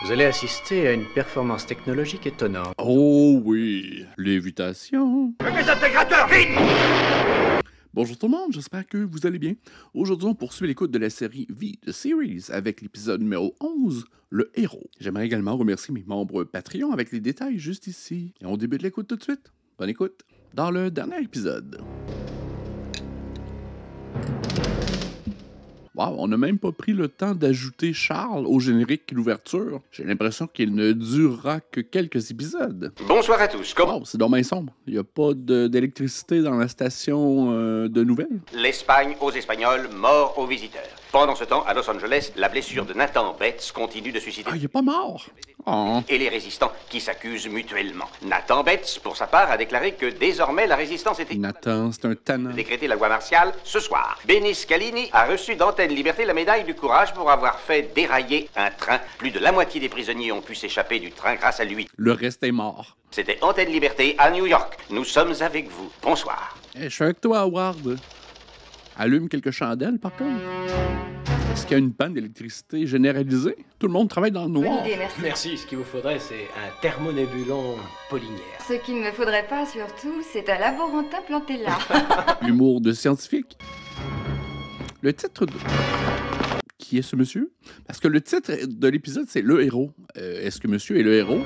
Vous allez assister à une performance technologique étonnante. Oh oui, lévitation. Les intégrateurs, vite! Bonjour tout le monde, j'espère que vous allez bien. Aujourd'hui, on poursuit l'écoute de la série V The Series avec l'épisode numéro 11, Le Héros. J'aimerais également remercier mes membres Patreon avec les détails juste ici. Et on débute l'écoute tout de suite. Bonne écoute. Dans le dernier épisode. Wow, on n'a même pas pris le temps d'ajouter Charles au générique d'ouverture. J'ai l'impression qu'il ne durera que quelques épisodes. Bonsoir à tous, comment... Oh, c'est dommage sombre. Il n'y a pas d'électricité dans la station de nouvelles. L'Espagne aux Espagnols, mort aux visiteurs. Pendant ce temps, à Los Angeles, la blessure de Nathan Bates continue de susciter... Ah, il n'est pas mort. Oh. Et les résistants qui s'accusent mutuellement. Nathan Bates, pour sa part, a déclaré que désormais la résistance était... Nathan, c'est un tannant. Décréter la loi martiale ce soir. Benny Scalini a reçu d'Antenne Liberté la médaille du courage pour avoir fait dérailler un train. Plus de la moitié des prisonniers ont pu s'échapper du train grâce à lui. Le reste est mort. C'était Antenne Liberté à New York. Nous sommes avec vous. Bonsoir. Hey, je suis avec toi, Howard. Allume quelques chandelles, par contre. Est-ce qu'il y a une panne d'électricité généralisée? Tout le monde travaille dans le noir. Bonne idée, merci. Merci, ce qu'il vous faudrait, c'est un thermonébulon polinière. Ce qu'il ne me faudrait pas, surtout, c'est un laborantin planté là. Humour de scientifique. Le titre de... Qui est ce monsieur? Parce que le titre de l'épisode, c'est Le Héros. Est-ce que monsieur est le héros?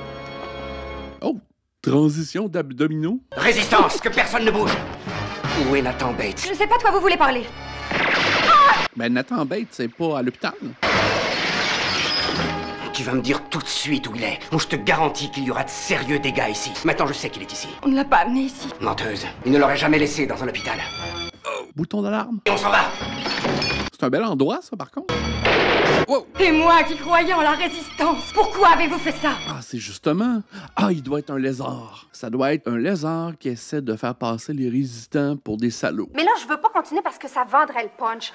Oh, transition d'abdominaux. Résistance, que personne ne bouge. Où est Nathan Bates? Je ne sais pas de quoi vous voulez parler. Ben, Nathan Bates, c'est pas à l'hôpital. Tu vas me dire tout de suite où il est, ou je te garantis qu'il y aura de sérieux dégâts ici. Maintenant, je sais qu'il est ici. On ne l'a pas amené ici. Menteuse, il ne l'aurait jamais laissé dans un hôpital. Bouton d'alarme. Et on s'en va. C'est un bel endroit, ça, par contre. Wow. Et moi qui croyais en la résistance, pourquoi avez-vous fait ça? Ah, c'est justement... Ah, il doit être un lézard. Ça doit être un lézard qui essaie de faire passer les résistants pour des salauds. Mais là, je veux pas continuer parce que ça vendrait le punch.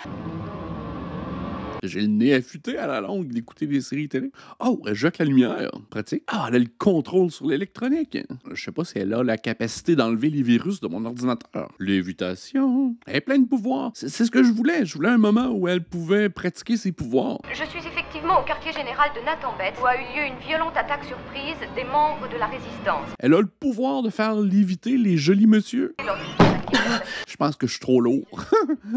J'ai le nez affûté à la longue d'écouter des séries télé. Oh, elle jette la lumière. Pratique. Ah, elle a le contrôle sur l'électronique. Je sais pas si elle a la capacité d'enlever les virus de mon ordinateur. Lévitation. Elle est pleine de pouvoirs. C'est ce que je voulais. Je voulais un moment où elle pouvait pratiquer ses pouvoirs. Je suis effectivement au quartier général de Nathan Bates où a eu lieu une violente attaque surprise des membres de la résistance. Elle a le pouvoir de faire léviter les jolis monsieur. Je pense que je suis trop lourd.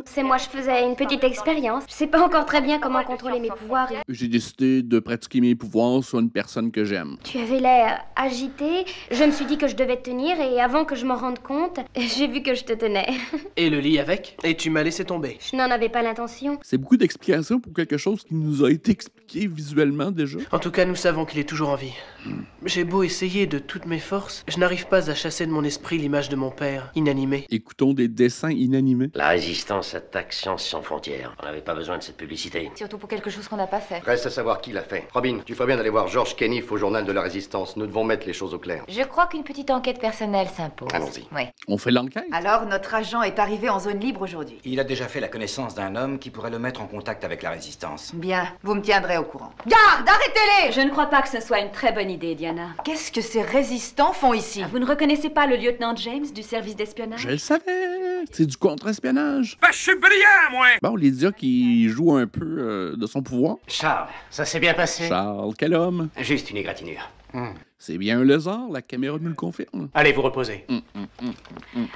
C'est moi, je faisais une petite expérience. Je sais pas encore très bien comment contrôler mes pouvoirs. J'ai décidé de pratiquer mes pouvoirs sur une personne que j'aime. Tu avais l'air agité. Je me suis dit que je devais te tenir et avant que je m'en rende compte, j'ai vu que je te tenais. Et le lit avec? Et tu m'as laissé tomber. Je n'en avais pas l'intention. C'est beaucoup d'explications pour quelque chose qui nous a été expliqué visuellement déjà. En tout cas, nous savons qu'il est toujours en vie. J'ai beau essayer de toutes mes forces, je n'arrive pas à chasser de mon esprit l'image de mon père, inanimé. Écoutons des dessins inanimés. La résistance attaque Science sans frontières. On n'avait pas besoin de cette publicité. Surtout pour quelque chose qu'on n'a pas fait. Reste à savoir qui l'a fait. Robin, tu ferais bien d'aller voir George Kenneth au journal de la Résistance. Nous devons mettre les choses au clair. Je crois qu'une petite enquête personnelle s'impose. Allons-y. Oui. On fait l'enquête? Alors, notre agent est arrivé en zone libre aujourd'hui. Il a déjà fait la connaissance d'un homme qui pourrait le mettre en contact avec la Résistance. Bien, vous me tiendrez au courant. Garde, arrêtez-les! Je ne crois pas que ce soit une très bonne idée, Diana. Qu'est-ce que ces résistants font ici? Vous ne reconnaissez pas le lieutenant James du service d'espionnage? Je le savais! C'est du contre-espionnage. Ben, je suis brillant, moi! Bon, Lydia qui joue un peu de son pouvoir. Charles, ça s'est bien passé? Charles, quel homme? Juste une égratignure. C'est bien un lézard, la caméra nous le confirme. Allez vous reposer.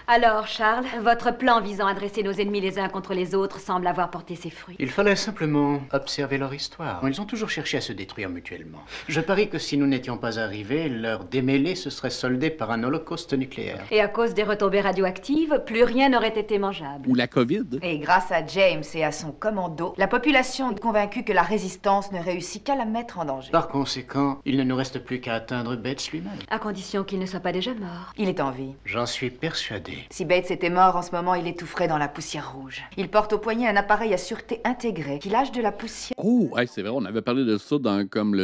Alors, Charles, votre plan visant à dresser nos ennemis les uns contre les autres semble avoir porté ses fruits. Il fallait simplement observer leur histoire. Ils ont toujours cherché à se détruire mutuellement. Je parie que si nous n'étions pas arrivés, leur démêlé se serait soldé par un holocauste nucléaire. Et à cause des retombées radioactives, plus rien n'aurait été mangeable. Ou la COVID. Et grâce à James et à son commando, la population est convaincue que la résistance ne réussit qu'à la mettre en danger. Par conséquent, il ne nous reste plus qu'à atteindre Bates lui-même. À condition qu'il ne soit pas déjà mort. Il est en vie. J'en suis persuadé. Si Bates était mort, en ce moment, il étoufferait dans la poussière rouge. Il porte au poignet un appareil à sûreté intégré qui lâche de la poussière. Oh, hey, c'est vrai, on avait parlé de ça dans comme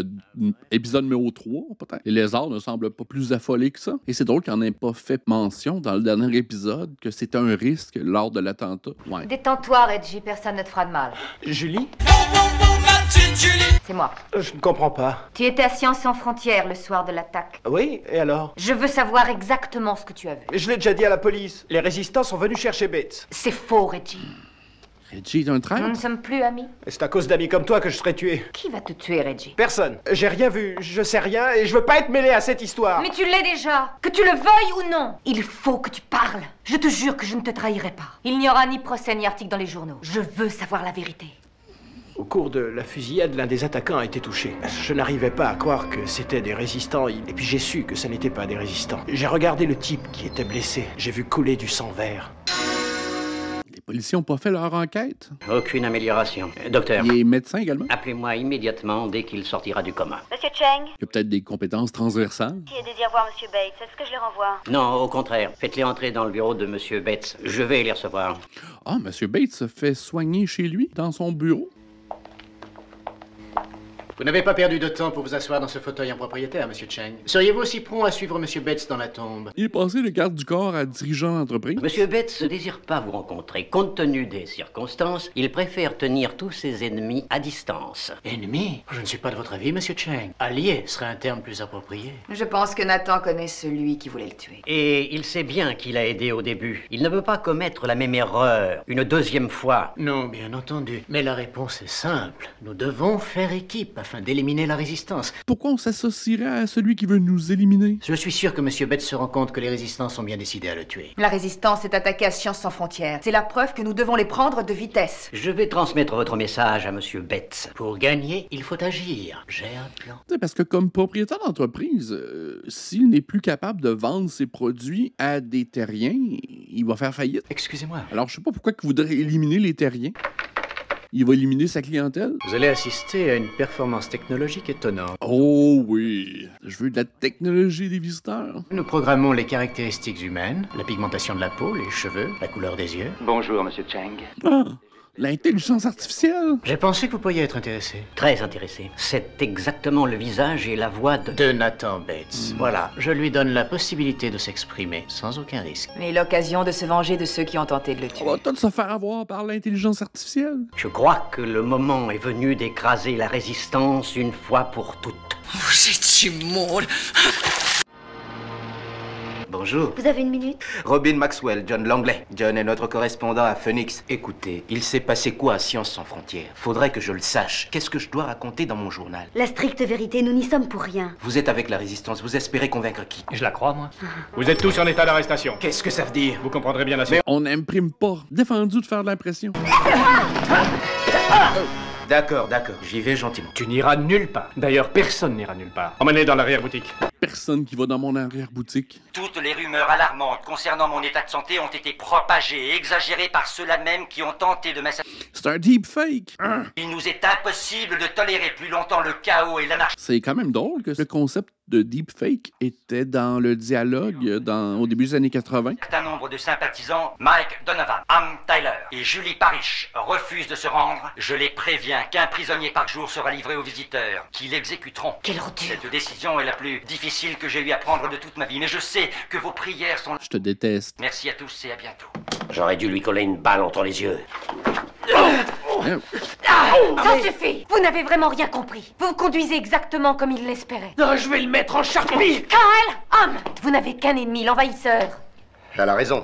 l'épisode numéro 3, peut-être. Les lézards ne semblent pas plus affolés que ça. Et c'est drôle qu'on n'ait pas fait mention dans le dernier épisode que c'était un risque lors de l'attentat. Ouais. Détends-toi, Reggie, personne ne te fera de mal. Julie? C'est moi. Je ne comprends pas. Tu étais à Science sans frontières le soir de l'attaque. Oui, et alors? Je veux savoir exactement ce que tu as vu. Je l'ai déjà dit à la police. Les résistants sont venus chercher Bates. C'est faux, Reggie. Reggie est un Nous traître? ne sommes plus amis. C'est à cause d'amis comme toi que je serais tué. Qui va te tuer, Reggie? Personne. J'ai rien vu, je sais rien et je veux pas être mêlé à cette histoire. Mais tu l'es déjà. Que tu le veuilles ou non. Il faut que tu parles. Je te jure que je ne te trahirai pas. Il n'y aura ni procès ni article dans les journaux. Je veux savoir la vérité. Au cours de la fusillade, l'un des attaquants a été touché. Je n'arrivais pas à croire que c'était des résistants, et puis j'ai su que ça n'était pas des résistants. J'ai regardé le type qui était blessé. J'ai vu couler du sang vert. Les policiers n'ont pas fait leur enquête. Aucune amélioration. Docteur. Il est médecin également. Appelez-moi immédiatement dès qu'il sortira du coma. Monsieur Cheng, Il y a peut-être des compétences transversales. qui désire voir Monsieur Bates, est-ce que je les renvoie? Non, au contraire. Faites-les entrer dans le bureau de Monsieur Bates. Je vais les recevoir. Ah, M. Bates se fait soigner chez lui, dans son bureau. Vous n'avez pas perdu de temps pour vous asseoir dans ce fauteuil en propriétaire, Monsieur Cheng. Seriez-vous aussi prompt à suivre Monsieur Bates dans la tombe? Il est passé de garde du corps à dirigeant d'entreprise. Monsieur Bates ne désire pas vous rencontrer. Compte tenu des circonstances, il préfère tenir tous ses ennemis à distance. Ennemi? Je ne suis pas de votre avis, Monsieur Cheng. Allié serait un terme plus approprié. Je pense que Nathan connaît celui qui voulait le tuer. Et il sait bien qu'il a aidé au début. Il ne veut pas commettre la même erreur une deuxième fois. Non, bien entendu. Mais la réponse est simple. Nous devons faire équipe afin d'éliminer la résistance. Pourquoi on s'associerait à celui qui veut nous éliminer? Je suis sûr que Monsieur Bates se rend compte que les résistants sont bien décidés à le tuer. La résistance est attaquée à Sciences sans frontières. C'est la preuve que nous devons les prendre de vitesse. Je vais transmettre votre message à Monsieur Bates. Pour gagner, il faut agir. J'ai un plan. T'sais, parce que comme propriétaire d'entreprise, s'il n'est plus capable de vendre ses produits à des terriens, il va faire faillite. Excusez-moi. Alors, je sais pas pourquoi il voudrait éliminer les terriens. Il va éliminer sa clientèle. Vous allez assister à une performance technologique étonnante. Oh oui, je veux de la technologie des visiteurs. Nous programmons les caractéristiques humaines, la pigmentation de la peau, les cheveux, la couleur des yeux. Bonjour, Monsieur Cheng. Ah, l'intelligence artificielle. J'ai pensé que vous pourriez être intéressé. Très intéressé. C'est exactement le visage et la voix de Nathan Bates. Voilà, je lui donne la possibilité de s'exprimer sans aucun risque. Mais l'occasion de se venger de ceux qui ont tenté de le tuer. On va tous se faire avoir par l'intelligence artificielle. Je crois que le moment est venu d'écraser la résistance une fois pour toutes. Vous êtes immonde. Bonjour. Vous avez une minute? Robin Maxwell, John Langley. John est notre correspondant à Phoenix. Écoutez, il s'est passé quoi à Sciences sans frontières? Faudrait que je le sache. Qu'est-ce que je dois raconter dans mon journal? La stricte vérité, nous n'y sommes pour rien. Vous êtes avec la résistance, vous espérez convaincre qui? Je la crois, moi. Vous êtes tous en état d'arrestation. Qu'est-ce que ça veut dire? Vous comprendrez bien la Mais on n'imprime pas. Défendu de faire de l'impression. D'accord, j'y vais gentiment. Tu n'iras nulle part. D'ailleurs, personne n'ira nulle part. Emmenez dans l'arrière-boutique. Personne qui va dans mon arrière-boutique. Toutes les rumeurs alarmantes concernant mon état de santé ont été propagées et exagérées par ceux-là même qui ont tenté de m'assassiner. C'est un deepfake. Il nous est impossible de tolérer plus longtemps le chaos et l'anarchie. C'est quand même drôle que le concept de deepfake était dans le dialogue au début des années 80. Un certain nombre de sympathisants, Mike Donovan, Am Tyler et Julie Parrish, refusent de se rendre. Je les préviens qu'un prisonnier par jour sera livré aux visiteurs, qui l'exécuteront. Quelle ordure! Cette décision est la plus difficile que j'ai eu à prendre de toute ma vie, mais je sais que vos prières sont... Je te déteste. Merci à tous et à bientôt. J'aurais dû lui coller une balle entre les yeux. Ça suffit! Vous n'avez vraiment rien compris. Vous conduisez exactement comme il l'espérait. Je vais le mettre en charpie. Kyle! Homme! Vous n'avez qu'un ennemi, l'envahisseur. Elle a raison.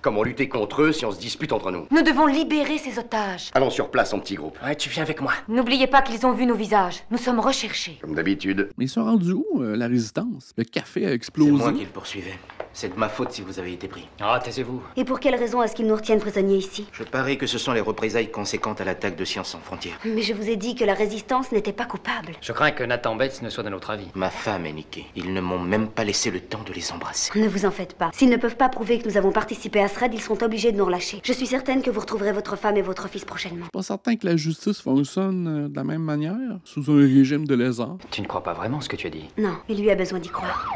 Comment lutter contre eux si on se dispute entre nous? Nous devons libérer ces otages. Allons sur place en petit groupe. Ouais, tu viens avec moi. N'oubliez pas qu'ils ont vu nos visages. Nous sommes recherchés. Comme d'habitude. Mais ils sont rendus où, la résistance? Le café a explosé. C'est moi qui le poursuivais. C'est de ma faute si vous avez été pris. Ah, taisez-vous. Et pour quelle raison est-ce qu'ils nous retiennent prisonniers ici? Je parie que ce sont les représailles conséquentes à l'attaque de Sciences sans frontières. Mais je vous ai dit que la résistance n'était pas coupable. Je crains que Nathan Bates ne soit de notre avis. Ma femme est niquée. Ils ne m'ont même pas laissé le temps de les embrasser. Ne vous en faites pas. S'ils ne peuvent pas prouver que nous avons participé à ce raid, ils sont obligés de nous relâcher. Je suis certaine que vous retrouverez votre femme et votre fils prochainement. Pas certain que la justice fonctionne de la même manière, sous un régime de lézard. Tu ne crois pas vraiment ce que tu as dit? Non, il lui a besoin d'y croire.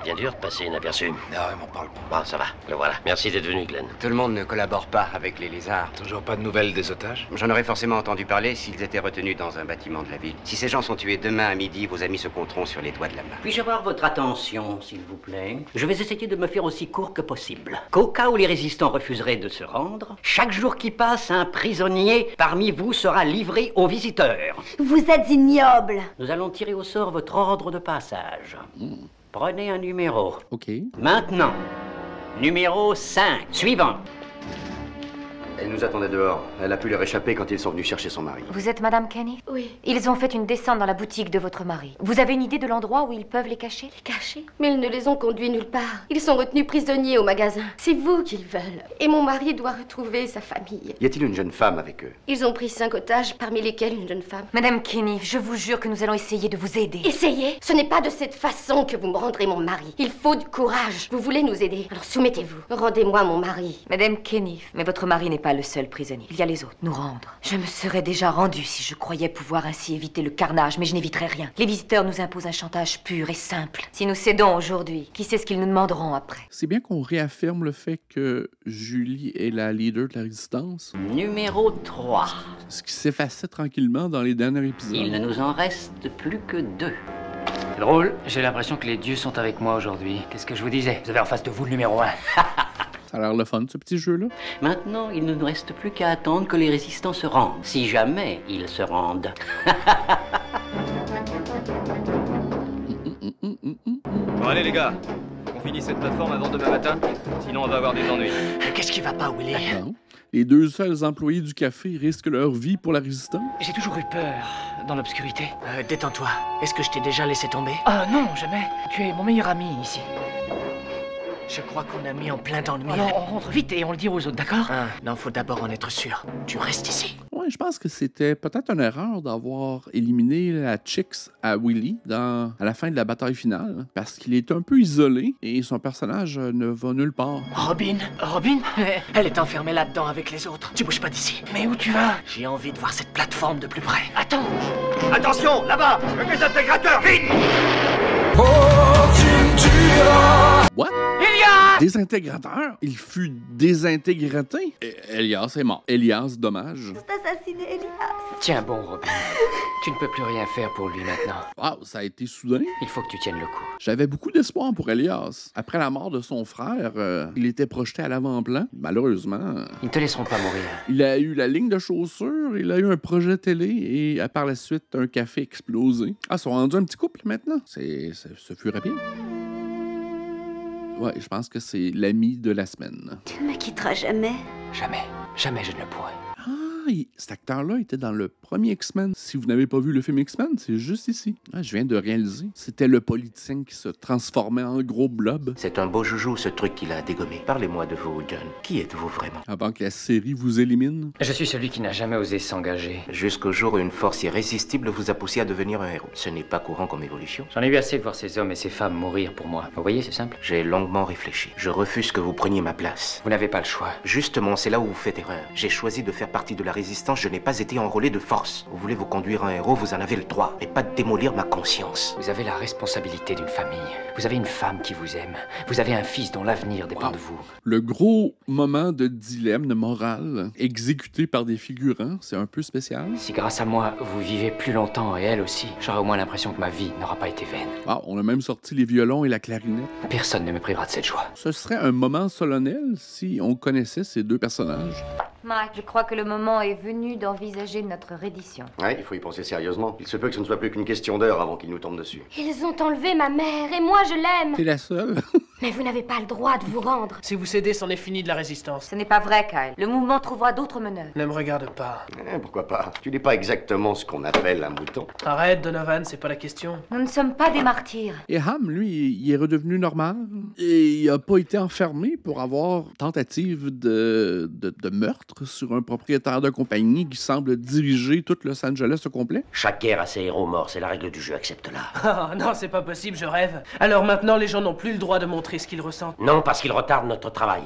C'est bien dur de passer inaperçu. Non, il m'en parle pas. Bon, ça va. Le voilà. Merci d'être venu, Glenn. Tout le monde ne collabore pas avec les lézards. Toujours pas de nouvelles des otages? J'en aurais forcément entendu parler s'ils étaient retenus dans un bâtiment de la ville. Si ces gens sont tués demain à midi, vos amis se compteront sur les doigts de la main. Puis-je avoir votre attention, s'il vous plaît? Je vais essayer de me faire aussi court que possible. Qu'au cas où les résistants refuseraient de se rendre, chaque jour qui passe, un prisonnier parmi vous sera livré aux visiteurs. Vous êtes ignoble! Nous allons tirer au sort votre ordre de passage. Prenez un numéro. OK. Maintenant, numéro 5. Suivant. Elle nous attendait dehors. Elle a pu leur échapper quand ils sont venus chercher son mari. Vous êtes Madame Kenny? Oui. Ils ont fait une descente dans la boutique de votre mari. Vous avez une idée de l'endroit où ils peuvent les cacher? Les cacher? Mais ils ne les ont conduits nulle part. Ils sont retenus prisonniers au magasin. C'est vous qu'ils veulent. Et mon mari doit retrouver sa famille. Y a-t-il une jeune femme avec eux? Ils ont pris 5 otages, parmi lesquels une jeune femme. Madame Kenny, je vous jure que nous allons essayer de vous aider. Essayez? Ce n'est pas de cette façon que vous me rendrez mon mari. Il faut du courage. Vous voulez nous aider? Alors soumettez-vous. Rendez-moi mon mari. Madame Kenny, mais votre mari n'est pas le seul prisonnier. Il y a les autres. Nous rendre. Je me serais déjà rendue si je croyais pouvoir ainsi éviter le carnage, mais je n'éviterai rien. Les visiteurs nous imposent un chantage pur et simple. Si nous cédons aujourd'hui, qui sait ce qu'ils nous demanderont après? C'est bien qu'on réaffirme le fait que Julie est la leader de la résistance. Numéro 3. Ce qui s'effaçait tranquillement dans les derniers épisodes. Il ne nous en reste plus que 2. C'est drôle, j'ai l'impression que les dieux sont avec moi aujourd'hui. Qu'est-ce que je vous disais? Vous avez en face de vous le numéro 1. Ça a l'air le fun, ce petit jeu-là. Maintenant, il ne nous reste plus qu'à attendre que les résistants se rendent. Si jamais ils se rendent. Bon, allez les gars, on finit cette plateforme avant demain matin, sinon on va avoir des ennuis. Qu'est-ce qui va pas, Willy? Non. Les 2 seuls employés du café risquent leur vie pour la résistance. J'ai toujours eu peur dans l'obscurité. Détends-toi. Est-ce que je t'ai déjà laissé tomber? Ah non, jamais. Tu es mon meilleur ami ici. Je crois qu'on a mis en plein dans le mille. Alors on rentre vite et on le dit aux autres, d'accord? Non, faut d'abord en être sûr. Tu restes ici. Ouais, je pense que c'était peut-être une erreur d'avoir éliminé la Chicks à Willy à la fin de la bataille finale, parce qu'il est un peu isolé et son personnage ne va nulle part. Robin? Elle est enfermée là-dedans avec les autres. Tu bouges pas d'ici. Mais où tu vas? J'ai envie de voir cette plateforme de plus près. Attends! Attention, là-bas! Les intégrateurs, vite! What? Elias! Désintégrateur? Il fut désintégraté? Elias est mort. Elias, dommage. Assassiné Elias. Tiens bon, Robin. Tu ne peux plus rien faire pour lui maintenant. Wow, ça a été soudain. Il faut que tu tiennes le coup. J'avais beaucoup d'espoir pour Elias. Après la mort de son frère, il était projeté à l'avant-plan. Malheureusement... Ils ne te laisseront pas mourir. Il a eu la ligne de chaussures, il a eu un projet télé et par la suite, un café explosé. Ah, ils sont rendus un petit couple maintenant. Ce fut rapide. Ouais, je pense que c'est l'ami de la semaine. Tu ne me quitteras jamais. Jamais. Jamais je ne le pourrai. Cet acteur-là était dans le premier X-Men. Si vous n'avez pas vu le film X-Men, c'est juste ici. Ah, je viens de réaliser. C'était le politicien qui se transformait en gros blob. C'est un beau joujou, ce truc qu'il a dégommé. Parlez-moi de vous, John. Qui êtes-vous vraiment? Avant que la série vous élimine. Je suis celui qui n'a jamais osé s'engager. Jusqu'au jour où une force irrésistible vous a poussé à devenir un héros. Ce n'est pas courant comme évolution. J'en ai eu assez de voir ces hommes et ces femmes mourir pour moi. Vous voyez, c'est simple. J'ai longuement réfléchi. Je refuse que vous preniez ma place. Vous n'avez pas le choix. Justement, c'est là où vous faites erreur. J'ai choisi de faire partie de la résistance. Je n'ai pas été enrôlé de force. Vous voulez vous conduire un héros, vous en avez le droit, mais pas de démolir ma conscience. Vous avez la responsabilité d'une famille. Vous avez une femme qui vous aime. Vous avez un fils dont l'avenir dépend de vous. Le gros moment de dilemme moral exécuté par des figurants, c'est un peu spécial. Si grâce à moi, vous vivez plus longtemps et elle aussi, j'aurai au moins l'impression que ma vie n'aura pas été vaine. On a même sorti les violons et la clarinette. Personne ne me privera de cette joie. Ce serait un moment solennel si on connaissait ces 2 personnages. Mike, je crois que le moment est venu d'envisager notre reddition. Ouais, il faut y penser sérieusement. Il se peut que ce ne soit plus qu'une question d'heure avant qu'il nous tombe dessus. Ils ont enlevé ma mère et moi je l'aime. T'es la seule. Mais vous n'avez pas le droit de vous rendre. Si vous cédez, c'en est fini de la résistance. Ce n'est pas vrai, Kyle. Le mouvement trouvera d'autres meneurs. Ne me regarde pas. Pourquoi pas? Tu n'es pas exactement ce qu'on appelle un mouton. Arrête, Donovan, c'est pas la question. Nous ne sommes pas des martyrs. Et Ham, lui, il est redevenu normal. Et il a pas été enfermé pour avoir tentative de meurtre sur un propriétaire de compagnie qui semble diriger tout Los Angeles au complet. Chaque guerre a ses héros morts, c'est la règle du jeu, accepte-la. Oh non, c'est pas possible, je rêve. Alors maintenant, les gens n'ont plus le droit de montrer ce qu'ils ressentent. Non, parce qu'il retarde notre travail.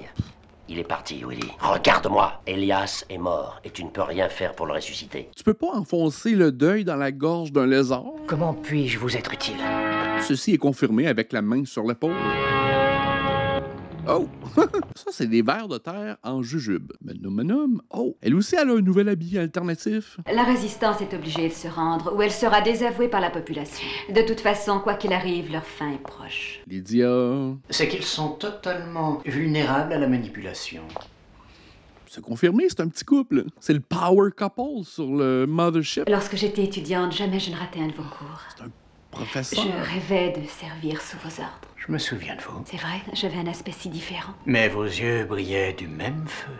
Il est parti, Willy. Regarde-moi. Elias est mort et tu ne peux rien faire pour le ressusciter. Tu peux pas enfoncer le deuil dans la gorge d'un lézard. Comment puis-je vous être utile? Ceci est confirmé avec la main sur l'épaule. Oh! Ça, c'est des vers de terre en jujube. Menum. Oh! Elle aussi, elle a un nouvel habit alternatif. La résistance est obligée de se rendre ou elle sera désavouée par la population. De toute façon, quoi qu'il arrive, leur fin est proche. Lydia... C'est qu'ils sont totalement vulnérables à la manipulation. C'est confirmé, c'est un petit couple. C'est le power couple sur le Mothership. Lorsque j'étais étudiante, jamais je ne ratais un de vos cours. C'est un professeur. Je rêvais de servir sous vos ordres. Je me souviens de vous. C'est vrai, j'avais un aspect si différent. Mais vos yeux brillaient du même feu.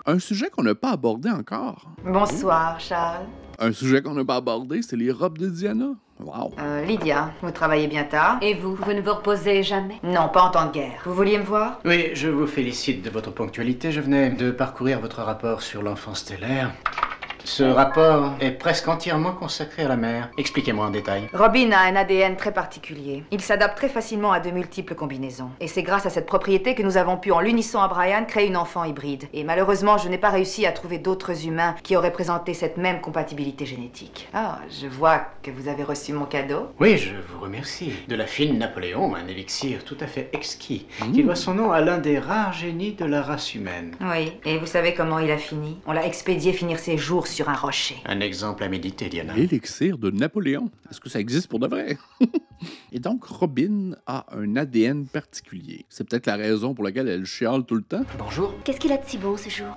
Un sujet qu'on n'a pas abordé encore. Bonsoir, Charles. Un sujet qu'on n'a pas abordé, c'est les robes de Diana. Wow. Lydia, vous travaillez bien tard. Et vous ne vous reposez jamais? Non, pas en temps de guerre. Vous vouliez me voir? Oui, je vous félicite de votre ponctualité. Je venais de parcourir votre rapport sur l'enfant stellaire. Ce rapport est presque entièrement consacré à la mère. Expliquez-moi en détail. Robin a un ADN très particulier. Il s'adapte très facilement à de multiples combinaisons. Et c'est grâce à cette propriété que nous avons pu, en l'unissant à Brian, créer une enfant hybride. Et malheureusement, je n'ai pas réussi à trouver d'autres humains qui auraient présenté cette même compatibilité génétique. Ah, je vois que vous avez reçu mon cadeau. Oui, je vous remercie. De la fine Napoléon, un élixir tout à fait exquis, qui doit son nom à l'un des rares génies de la race humaine. Oui, et vous savez comment il a fini? On l'a expédié finir ses jours sur un rocher. Un exemple à méditer, Diana. L'élixir de Napoléon. Est-ce que ça existe pour de vrai? Et donc, Robin a un ADN particulier. C'est peut-être la raison pour laquelle elle chiale tout le temps. Bonjour. Qu'est-ce qu'il a de si bon ce jour?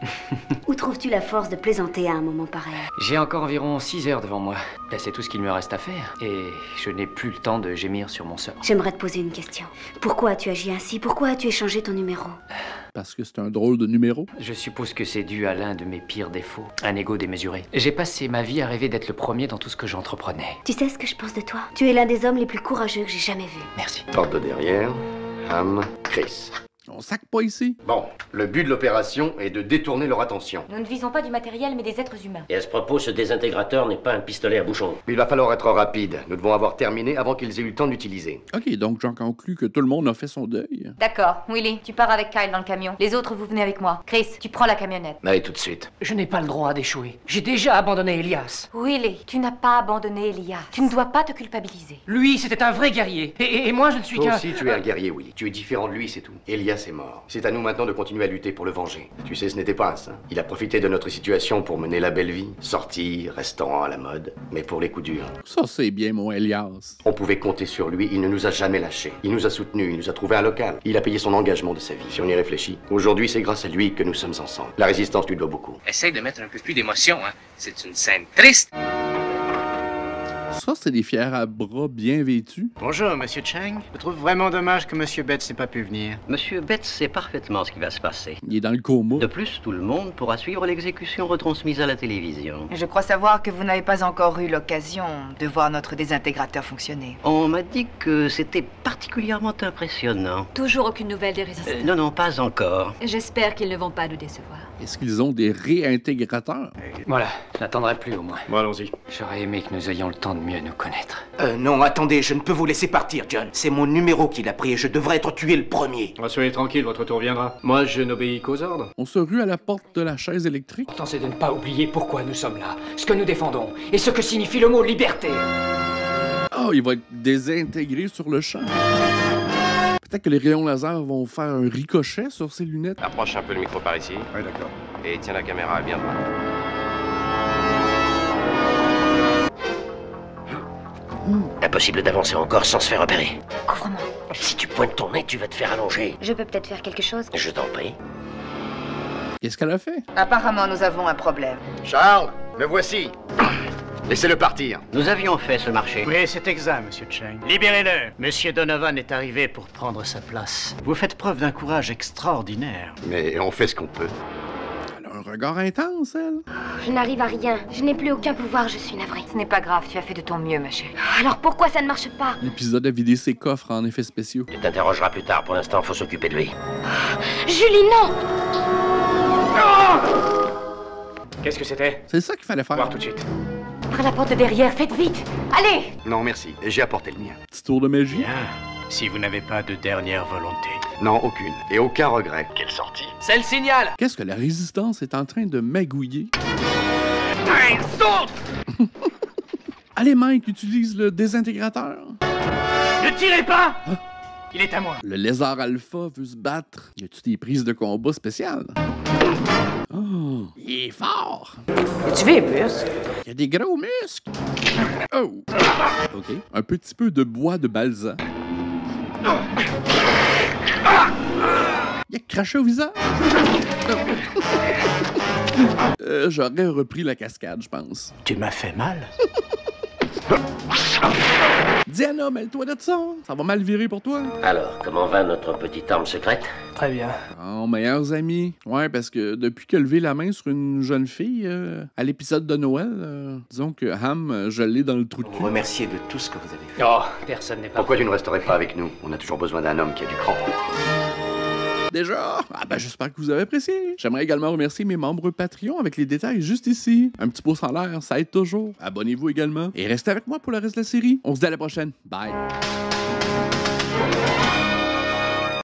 Où trouves-tu la force de plaisanter à un moment pareil? J'ai encore environ 6 heures devant moi. Ben, c'est tout ce qu'il me reste à faire. Et je n'ai plus le temps de gémir sur mon sort. J'aimerais te poser une question. Pourquoi as-tu agi ainsi? Pourquoi as-tu échangé ton numéro? Parce que c'est un drôle de numéro. Je suppose que c'est dû à l'un de mes pires défauts, un ego démesuré. J'ai passé ma vie à rêver d'être le premier dans tout ce que j'entreprenais. Tu sais ce que je pense de toi? Tu es l'un des hommes les plus courageux que j'ai jamais vus. Merci. Porte de derrière, Ham, Chris. On sac pas ici. Bon, le but de l'opération est de détourner leur attention. Nous ne visons pas du matériel, mais des êtres humains. Et à ce propos, ce désintégrateur n'est pas un pistolet à bouchon. Il va falloir être rapide. Nous devons avoir terminé avant qu'ils aient eu le temps d'utiliser. Ok, donc j'en conclus que tout le monde a fait son deuil. D'accord. Willy, tu pars avec Kyle dans le camion. Les autres, vous venez avec moi. Chris, tu prends la camionnette. Allez, tout de suite. Je n'ai pas le droit d'échouer. J'ai déjà abandonné Elias. Willy, tu n'as pas abandonné Elias. Tu ne dois pas te culpabiliser. Lui, c'était un vrai guerrier. Et moi, je ne suis Toi qu'un... aussi, tu es un guerrier, Willy. Tu es différent de lui, c'est tout. Elias est mort. C'est à nous maintenant de continuer à lutter pour le venger. Tu sais, ce n'était pas un saint. Il a profité de notre situation pour mener la belle vie. Sortir, restaurant à la mode. Mais pour les coups durs. Ça, c'est bien, mon Elias. On pouvait compter sur lui. Il ne nous a jamais lâchés. Il nous a soutenus. Il nous a trouvé un local. Il a payé son engagement de sa vie. Si on y réfléchit, aujourd'hui, c'est grâce à lui que nous sommes ensemble. La résistance lui doit beaucoup. Essaye de mettre un peu plus d'émotion, hein. C'est une scène triste. Ça, c'est des fiers à bras bien vêtus. Bonjour, Monsieur Chang. Je trouve vraiment dommage que Monsieur Betts n'ait pas pu venir. Monsieur Betts sait parfaitement ce qui va se passer. Il est dans le coma. De plus, tout le monde pourra suivre l'exécution retransmise à la télévision. Je crois savoir que vous n'avez pas encore eu l'occasion de voir notre désintégrateur fonctionner. On m'a dit que c'était particulièrement impressionnant. Toujours aucune nouvelle des résistants? Non, pas encore. J'espère qu'ils ne vont pas nous décevoir. Est-ce qu'ils ont des réintégrateurs? Voilà, je n'attendrai plus au moins. Bon, allons-y. J'aurais aimé que nous ayons le temps de mieux nous connaître. Non, attendez, je ne peux vous laisser partir, John. C'est mon numéro qui l'a pris et je devrais être tué le premier. Soyez tranquille, votre tour viendra. Moi, je n'obéis qu'aux ordres. On se rue à la porte de la chaise électrique. L'important, c'est de ne pas oublier pourquoi nous sommes là, ce que nous défendons, et ce que signifie le mot liberté. Oh, il va être désintégré sur le champ. Peut-être que les rayons laser vont faire un ricochet sur ses lunettes. Approche un peu le micro par ici. Oui, d'accord. Et tiens la caméra bien droit. Impossible d'avancer encore sans se faire repérer. Couvre-moi. Si tu pointes ton nez, tu vas te faire allonger. Je peux peut-être faire quelque chose? Je t'en prie. Qu'est-ce qu'elle a fait? Apparemment, nous avons un problème. Charles, le voici. Laissez-le partir. Nous avions fait ce marché. Oui, c'est exact, Monsieur Chang. Libérez-le. Monsieur Donovan est arrivé pour prendre sa place. Vous faites preuve d'un courage extraordinaire. Mais on fait ce qu'on peut. Elle a un regard intense, elle. Je n'arrive à rien. Je n'ai plus aucun pouvoir, je suis navrée. Ce n'est pas grave, tu as fait de ton mieux, ma chérie. Alors pourquoi ça ne marche pas? L'épisode a vidé ses coffres en effets spéciaux. Tu t'interrogeras plus tard. Pour l'instant, faut s'occuper de lui. Julie, non! Qu'est-ce que c'était? C'est ça qu'il fallait faire. Voir tout de suite. Par la porte de derrière, faites vite! Allez! Non, merci. J'ai apporté le mien. Petit tour de magie. Bien. Si vous n'avez pas de dernière volonté. Non, aucune. Et aucun regret. Quelle sortie? C'est le signal. Qu'est-ce que la résistance est en train de magouiller? Hey, saute! Allez, Mike, utilise le désintégrateur. Ne tirez pas! Hein? Il est à moi. Le lézard alpha veut se battre. Y a-tu des prises de combat spéciales? Oh, il est fort. Tu veux plus? Il y a des gros muscles. Oh. OK. Un petit peu de bois de balsa. Il a craché au visage. J'aurais repris la cascade, je pense. Tu m'as fait mal? Diana, mêle-toi de ça. Ça va mal virer pour toi. Alors, comment va notre petite arme secrète? Très bien. Oh, meilleurs amis. Ouais, parce que depuis qu'il a levé la main sur une jeune fille à l'épisode de Noël, disons que Ham, je l'ai dans le trou de cul. Vous remerciez de tout ce que vous avez fait. Oh, personne n'est pas... Pourquoi tu ne resterais pas avec nous? On a toujours besoin d'un homme qui a du cran. Déjà? Ah ben j'espère que vous avez apprécié. J'aimerais également remercier mes membres Patreon avec les détails juste ici. Un petit pouce en l'air, ça aide toujours. Abonnez-vous également. Et restez avec moi pour le reste de la série. On se dit à la prochaine. Bye.